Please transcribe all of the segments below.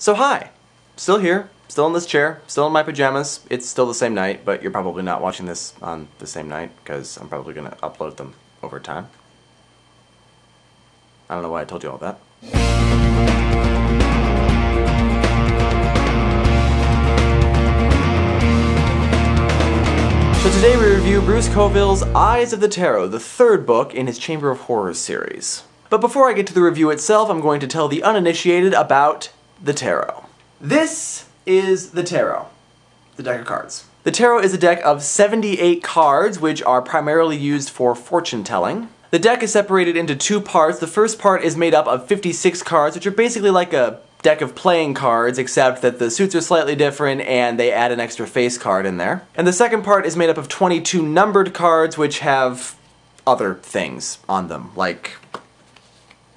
So hi, still here, still in this chair, still in my pajamas. It's still the same night, but you're probably not watching this on the same night because I'm probably going to upload them over time. I don't know why I told you all that. So today we review Bruce Coville's Eyes of the Tarot, the third book in his Chamber of Horrors series. But before I get to the review itself, I'm going to tell the uninitiated about the tarot. This is the tarot, the deck of cards. The tarot is a deck of 78 cards, which are primarily used for fortune telling. The deck is separated into two parts. The first part is made up of 56 cards, which are basically like a deck of playing cards, except that the suits are slightly different and they add an extra face card in there. And the second part is made up of 22 numbered cards, which have other things on them, like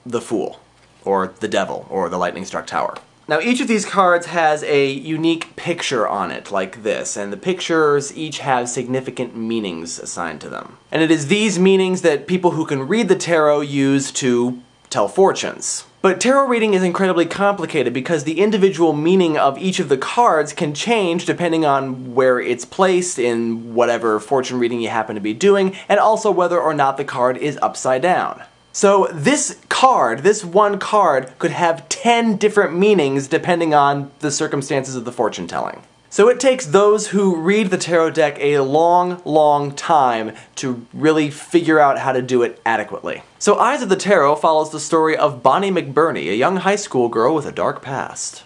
the Fool, or the Devil, or the Lightning Struck Tower. Now each of these cards has a unique picture on it, like this, and the pictures each have significant meanings assigned to them. And it is these meanings that people who can read the tarot use to tell fortunes. But tarot reading is incredibly complicated because the individual meaning of each of the cards can change depending on where it's placed in whatever fortune reading you happen to be doing, and also whether or not the card is upside down. So this one card, could have 10 different meanings depending on the circumstances of the fortune telling. So it takes those who read the tarot deck a long time to really figure out how to do it adequately. So Eyes of the Tarot follows the story of Bonnie McBurney, a young high school girl with a dark past.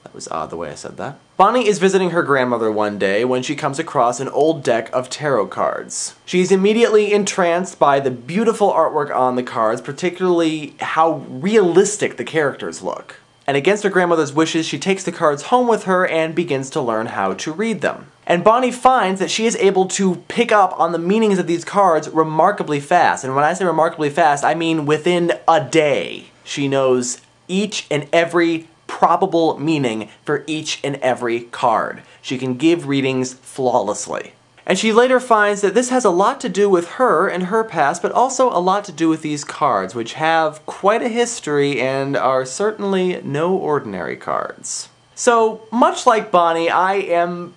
That was odd the way I said that. Bonnie is visiting her grandmother one day when she comes across an old deck of tarot cards. She's immediately entranced by the beautiful artwork on the cards, particularly how realistic the characters look. And against her grandmother's wishes, she takes the cards home with her and begins to learn how to read them. And Bonnie finds that she is able to pick up on the meanings of these cards remarkably fast. And when I say remarkably fast, I mean within a day. She knows each and every probable meaning for each and every card. She can give readings flawlessly. And she later finds that this has a lot to do with her and her past, but also a lot to do with these cards, which have quite a history and are certainly no ordinary cards. So, much like Bonnie, I am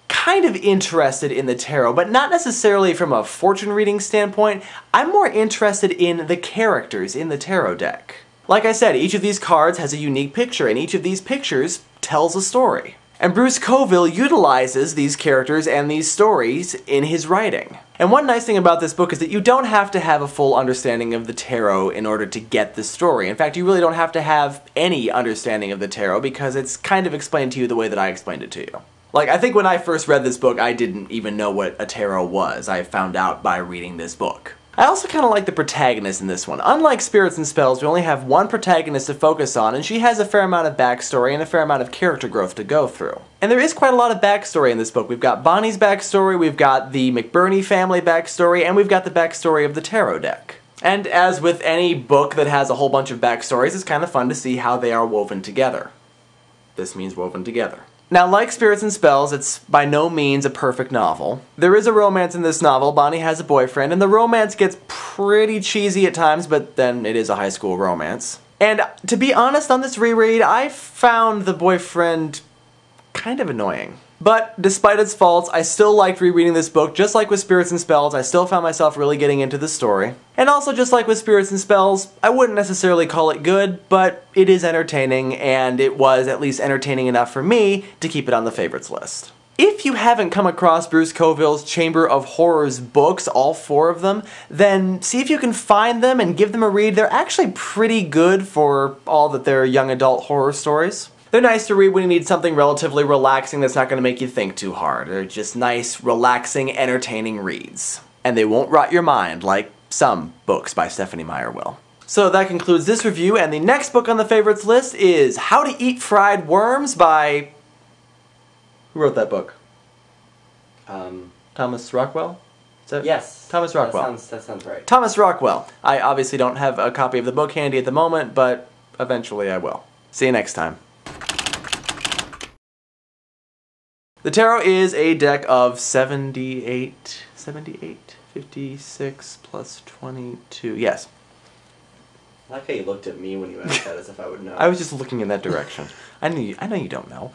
kind of interested in the tarot, but not necessarily from a fortune reading standpoint. I'm more interested in the characters in the tarot deck. Like I said, each of these cards has a unique picture, and each of these pictures tells a story. And Bruce Coville utilizes these characters and these stories in his writing. And one nice thing about this book is that you don't have to have a full understanding of the tarot in order to get this story. In fact, you really don't have to have any understanding of the tarot because it's kind of explained to you the way that I explained it to you. Like, I think when I first read this book, I didn't even know what a tarot was. I found out by reading this book. I also kind of like the protagonist in this one. Unlike Spirits and Spells, we only have one protagonist to focus on, and she has a fair amount of backstory and a fair amount of character growth to go through. And there is quite a lot of backstory in this book. We've got Bonnie's backstory, we've got the McBurney family backstory, and we've got the backstory of the tarot deck. And as with any book that has a whole bunch of backstories, it's kind of fun to see how they are woven together. This means woven together. Now, like Spirits and Spells, it's by no means a perfect novel. There is a romance in this novel. Bonnie has a boyfriend, and the romance gets pretty cheesy at times, but then it is a high school romance. And to be honest, on this reread, I found the boyfriend kind of annoying. But despite its faults, I still liked rereading this book. Just like with Spirits and Spells, I still found myself really getting into the story. And also, just like with Spirits and Spells, I wouldn't necessarily call it good, but it is entertaining, and it was at least entertaining enough for me to keep it on the favorites list. If you haven't come across Bruce Coville's Chamber of Horrors books, all 4 of them, then see if you can find them and give them a read. They're actually pretty good for all that they're young adult horror stories. They're nice to read when you need something relatively relaxing that's not going to make you think too hard. They're just nice, relaxing, entertaining reads. And they won't rot your mind like some books by Stephanie Meyer will. So that concludes this review, and the next book on the favorites list is How to Eat Fried Worms by... Who wrote that book? Thomas Rockwell? Is that... Yes. Thomas Rockwell. That sounds right. Thomas Rockwell. I obviously don't have a copy of the book handy at the moment, but eventually I will. See you next time. The tarot is a deck of 56 plus 22, yes. I like how you looked at me when you asked that as if I would know. I was just looking in that direction. I know you don't know.